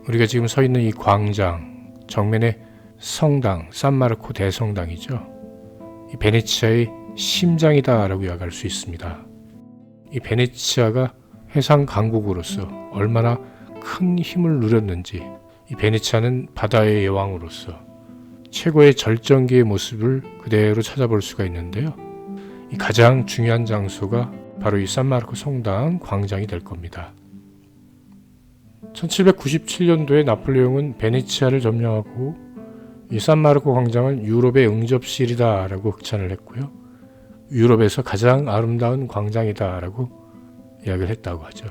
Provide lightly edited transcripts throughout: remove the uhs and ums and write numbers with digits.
우리가 지금 서 있는 이 광장 정면에 성당, 산마르코 대성당이죠. 이 베네치아의 심장이다라고 이야기할 수 있습니다. 이 베네치아가 해상 강국으로서 얼마나 큰 힘을 누렸는지, 이 베네치아는 바다의 여왕으로서 최고의 절정기의 모습을 그대로 찾아볼 수가 있는데요. 이 가장 중요한 장소가 바로 이 산마르코 성당 광장이 될 겁니다. 1797년도에 나폴레옹은 베네치아를 점령하고 이 산마르코 광장은 유럽의 응접실이다라고 극찬을 했고요. 유럽에서 가장 아름다운 광장이다라고 이야기를 했다고 하죠.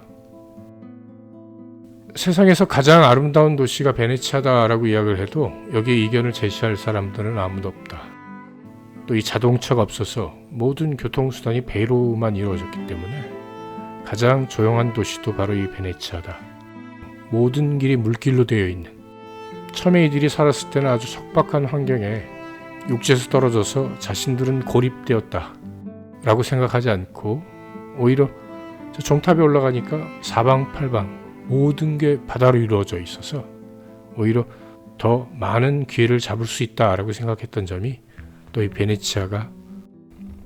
세상에서 가장 아름다운 도시가 베네치아다라고 이야기를 해도 여기에 이견을 제시할 사람들은 아무도 없다. 또 이 자동차가 없어서 모든 교통수단이 배로만 이루어졌기 때문에 가장 조용한 도시도 바로 이 베네치아다. 모든 길이 물길로 되어 있는, 처음에 이들이 살았을 때는 아주 척박한 환경에 육지에서 떨어져서 자신들은 고립되었다 라고 생각하지 않고 오히려 저 종탑에 올라가니까 사방팔방 모든 게 바다로 이루어져 있어서 오히려 더 많은 기회를 잡을 수 있다라고 생각했던 점이 또 이 베네치아가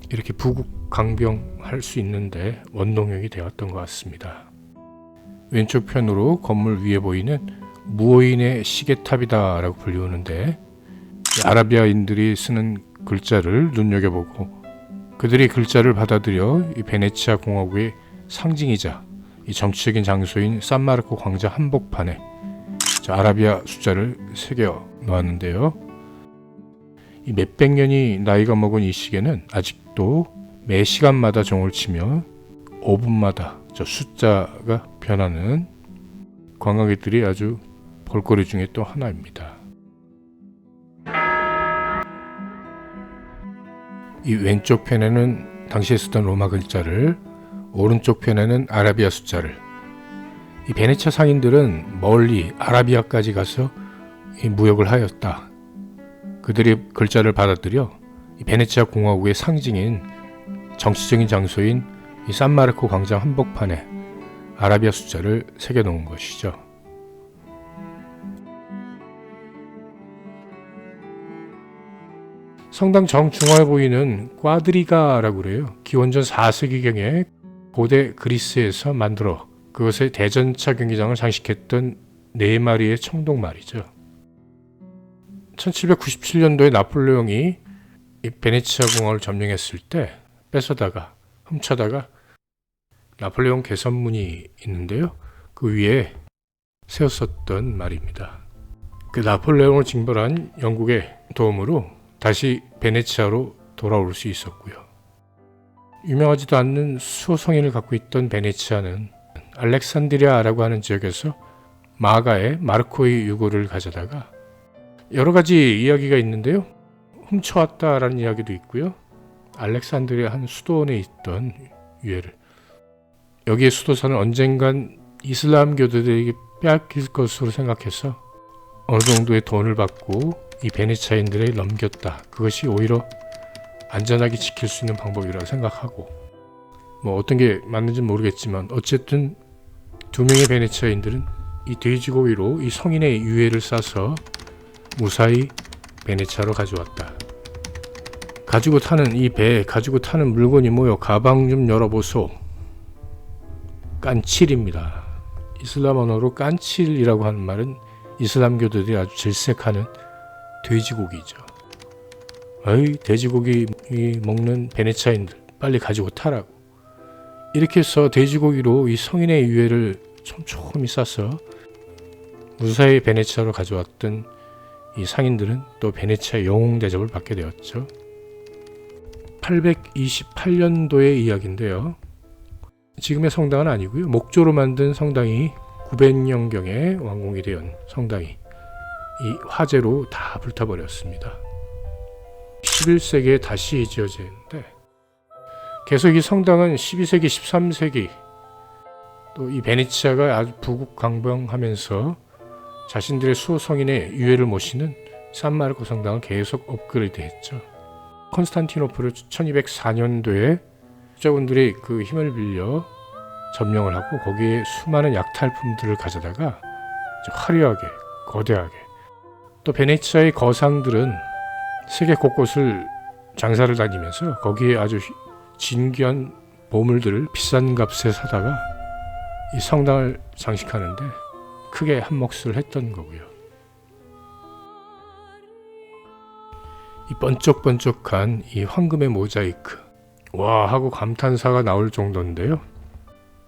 이렇게 부국강병할 수 있는데 원동력이 되었던 것 같습니다. 왼쪽 편으로 건물 위에 보이는 무오인의 시계탑이다라고 불리우는데 아라비아인들이 쓰는 글자를 눈여겨보고 그들의 글자를 받아들여 이 베네치아 공화국의 상징이자 이 정치적인 장소인 산마르코 광장 한복판에 아라비아 숫자를 새겨 놓았는데요. 이 몇백 년이 나이가 먹은 이 시계는 아직도 매 시간마다 종을 치며 5분마다 저 숫자가 변하는 관광객들이 아주 볼거리 중에 또 하나입니다. 이 왼쪽 편에는 당시에 쓰던 로마 글자를, 오른쪽 편에는 아라비아 숫자를, 이 베네치아 상인들은 멀리 아라비아까지 가서 이 무역을 하였다. 그들이 글자를 받아들여 이 베네치아 공화국의 상징인 정치적인 장소인 이 산마르코 광장 한복판에 아라비아 숫자를 새겨 놓은 것이죠. 성당 정중앙에 보이는 꽈드리가라고 그래요. 기원전 4세기경에 고대 그리스에서 만들어 그것의 대전차 경기장을 장식했던 4마리의 청동말이죠. 1797년도에 나폴레옹이 이 베네치아 공항을 점령했을 때 뺏어다가 훔쳐다가 나폴레옹 개선문이 있는데요. 그 위에 세웠었던 말입니다. 그 나폴레옹을 징벌한 영국의 도움으로 다시 베네치아로 돌아올 수 있었고요. 유명하지도 않는 수호성인을 갖고 있던 베네치아는 알렉산드리아라고 하는 지역에서 마가의 마르코의 유고를 가져다가 여러 가지 이야기가 있는데요. 훔쳐왔다라는 이야기도 있고요. 알렉산드리아 한 수도원에 있던 유해를, 여기에 수도사는 언젠간 이슬람교도들에게 빼앗길 것으로 생각해서 어느 정도의 돈을 받고 이 베네치아인들에게 넘겼다. 그것이 오히려 안전하게 지킬 수 있는 방법이라고 생각하고, 어떤 게 맞는지는 모르겠지만 어쨌든 2명의 베네치아인들은 이 돼지고기로 이 성인의 유해를 싸서 무사히 베네치아로 가져왔다. 가지고 타는 이 배에 가지고 타는 물건이 뭐요? 가방 좀 열어보소. 깐칠입니다. 이슬람 언어로 깐칠이라고 하는 말은 이슬람교도들이 아주 질색하는 돼지고기죠. 어이, 돼지고기 먹는 베네치아인들 빨리 가지고 타라고. 이렇게 해서 돼지고기로 이 성인의 유해를 촘촘히 싸서 무사히 베네치아로 가져왔던 이 상인들은 또 베네치아 영웅 대접을 받게 되었죠. 828년도의 이야기인데요. 지금의 성당은 아니고요. 목조로 만든 성당이 900년경에 완공이 된 성당이 이 화재로 다 불타버렸습니다. 11세기에 다시 지어지는데 계속 이 성당은 12세기, 13세기 또 이 베네치아가 아주 부국강병하면서 자신들의 수호성인의 유해를 모시는 산마르코 성당을 계속 업그레이드했죠. 콘스탄티노플을 1204년도에 투자군들이 그 힘을 빌려 점령을 하고 거기에 수많은 약탈품들을 가져다가 화려하게, 거대하게. 또 베네치아의 거상들은 세계 곳곳을 장사를 다니면서 거기에 아주 진귀한 보물들을 비싼 값에 사다가 이 성당을 장식하는데 크게 한 몫을 했던 거고요. 이 번쩍번쩍한 이 황금의 모자이크, 와 하고 감탄사가 나올 정도인데요.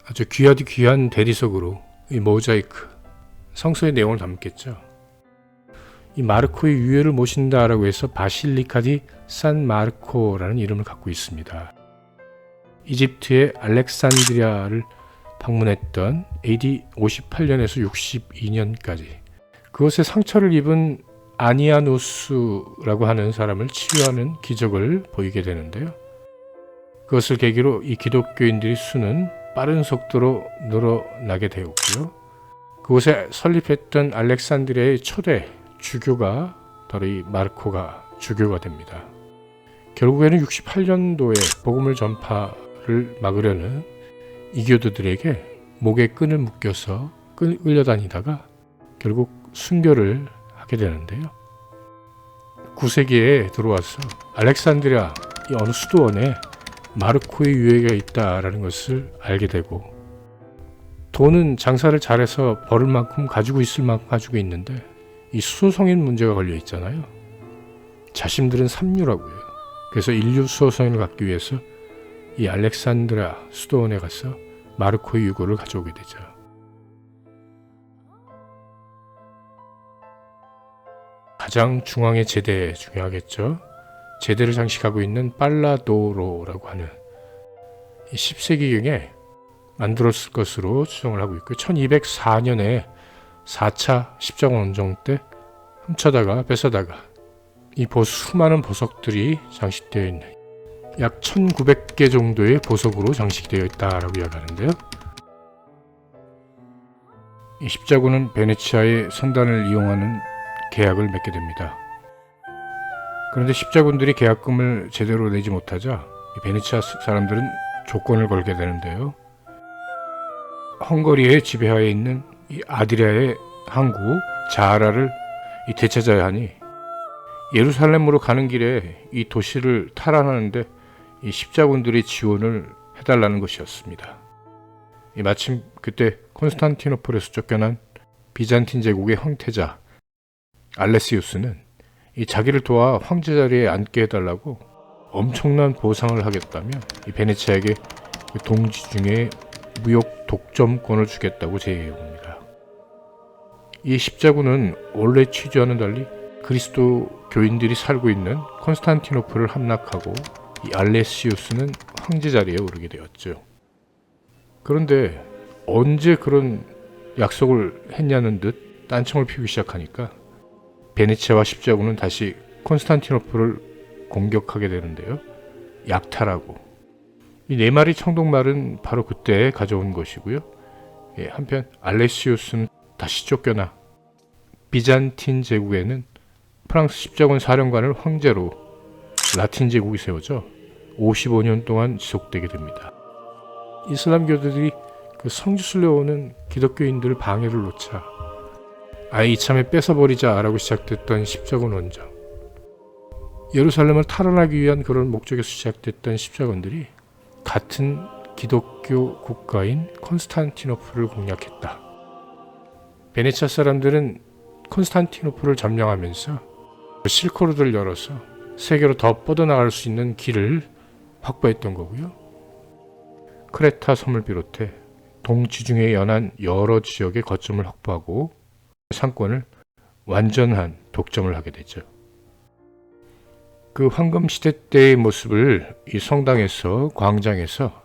아주 귀하디 귀한 대리석으로 이 모자이크, 성서의 내용을 담겠죠. 이 마르코의 유해를 모신다라고 해서 바실리카 디 산 마르코라는 이름을 갖고 있습니다. 이집트의 알렉산드리아를 방문했던 AD 58년에서 62년까지 그것에 상처를 입은 아니아누스라고 하는 사람을 치유하는 기적을 보이게 되는데요. 그것을 계기로 이 기독교인들의 수는 빠른 속도로 늘어나게 되었고요. 그곳에 설립했던 알렉산드리아의 초대 주교가 바로 이 마르코가 주교가 됩니다. 결국에는 68년도에 복음을 전파를 막으려는 이교도들에게 목에 끈을 묶여서 끌려다니다가 결국 순교를 하게 되는데요. 9세기에 들어와서 알렉산드리아 이 어느 수도원에 마르코의 유해가 있다라는 것을 알게 되고, 돈은 장사를 잘해서 벌을 만큼 가지고 있을 만큼 가지고 있는데 이 수소성인 문제가 걸려 있잖아요. 자신들은 삼류라고요. 그래서 인류 수소성인을 갖기 위해서 이 알렉산드리아 수도원에 가서 마르코의 유고를 가져오게 되죠. 가장 중앙의 제대 중요하겠죠. 제대를 장식하고 있는 빨라도로라고 하는 10세기경에 만들었을 것으로 추정을 하고 있고, 1204년에 4차 십자군 원정 때 훔쳐다가 뺏어다가 이 수많은 보석들이 장식되어 있는 약 1900개 정도의 보석으로 장식되어 있다라고 이야기하는데요. 이 십자군은 베네치아의 선단을 이용하는 계약을 맺게 됩니다. 그런데 십자군들이 계약금을 제대로 내지 못하자 베네치아 사람들은 조건을 걸게 되는데요. 헝가리의 지배하에 있는 이 아드리아의 항구 자하라를 되찾아야 하니 예루살렘으로 가는 길에 이 도시를 탈환하는데 이 십자군들이 지원을 해달라는 것이었습니다. 마침 그때 콘스탄티노플에서 쫓겨난 비잔틴 제국의 황태자 알레시우스는 이 자기를 도와 황제 자리에 앉게 해달라고 엄청난 보상을 하겠다며 이 베네치아에게 동지 중에 무역 독점권을 주겠다고 제의해 옵니다. 이 십자군은 원래 취지와는 달리 그리스도 교인들이 살고 있는 콘스탄티노플을 함락하고 이 알레시우스는 황제 자리에 오르게 되었죠. 그런데 언제 그런 약속을 했냐는 듯 딴청을 피우기 시작하니까 베네치아와 십자군은 다시 콘스탄티노플을 공격하게 되는데요. 약탈하고 이 네 마리 청동말은 바로 그때 가져온 것이고요. 한편 알레시우스는 다시 쫓겨나 비잔틴 제국에는 프랑스 십자군 사령관을 황제로 라틴 제국이 세워져 55년 동안 지속되게 됩니다. 이슬람교들이 그 성지순례 오는 기독교인들 방해를 놓자 아예 이참에 뺏어버리자라고 시작됐던 십자군 원정, 예루살렘을 탈환하기 위한 그런 목적에서 시작됐던 십자군들이 같은 기독교 국가인 콘스탄티노플을 공략했다. 베네치아 사람들은 콘스탄티노플을 점령하면서 실크로드를 열어서 세계로 더 뻗어나갈 수 있는 길을 확보했던 거고요. 크레타 섬을 비롯해 동지중해에 연한 여러 지역의 거점을 확보하고 상권을 완전한 독점을 하게 되죠. 그 황금시대 때의 모습을 이 성당에서, 광장에서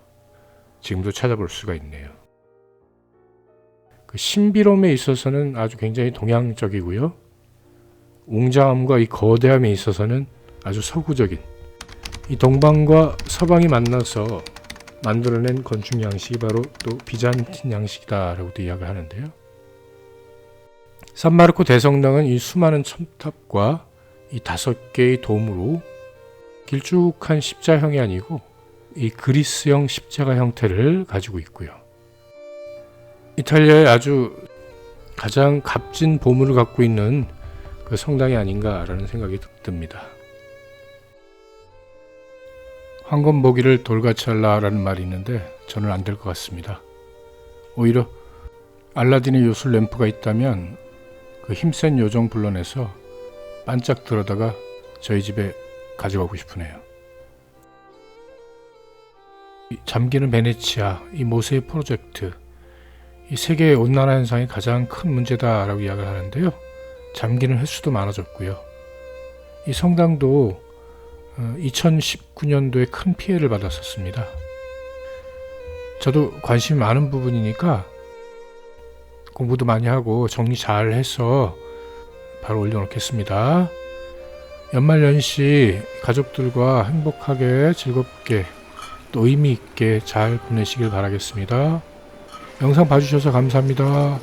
지금도 찾아볼 수가 있네요. 그 신비로움에 있어서는 아주 굉장히 동양적이고요. 웅장함과 이 거대함에 있어서는 아주 서구적인, 이 동방과 서방이 만나서 만들어낸 건축 양식이 바로 또 비잔틴 양식이다라고도 이야기를 하는데요. 산마르코 대성당은 이 수많은 첨탑과 이 5개의 돔으로 길쭉한 십자형이 아니고 이 그리스형 십자가 형태를 가지고 있고요. 이탈리아의 아주 가장 값진 보물을 갖고 있는 그 성당이 아닌가라는 생각이 듭니다. 황금 보기를 돌같이 할라라는 말이 있는데 저는 안 될 것 같습니다. 오히려 알라딘의 요술 램프가 있다면 그 힘센 요정 불러내서 반짝 들어다가 저희 집에 가져가고 싶으네요. 이 잠기는 베네치아, 이 모세의 프로젝트, 이 세계의 온난화 현상이 가장 큰 문제다라고 이야기를 하는데요. 잠기는 횟수도 많아졌고요. 이 성당도 2019년도에 큰 피해를 받았었습니다. 저도 관심이 많은 부분이니까 공부도 많이 하고 정리 잘 해서 바로 올려놓겠습니다. 연말연시 가족들과 행복하게 즐겁게 또 의미 있게 잘 보내시길 바라겠습니다. 영상 봐주셔서 감사합니다.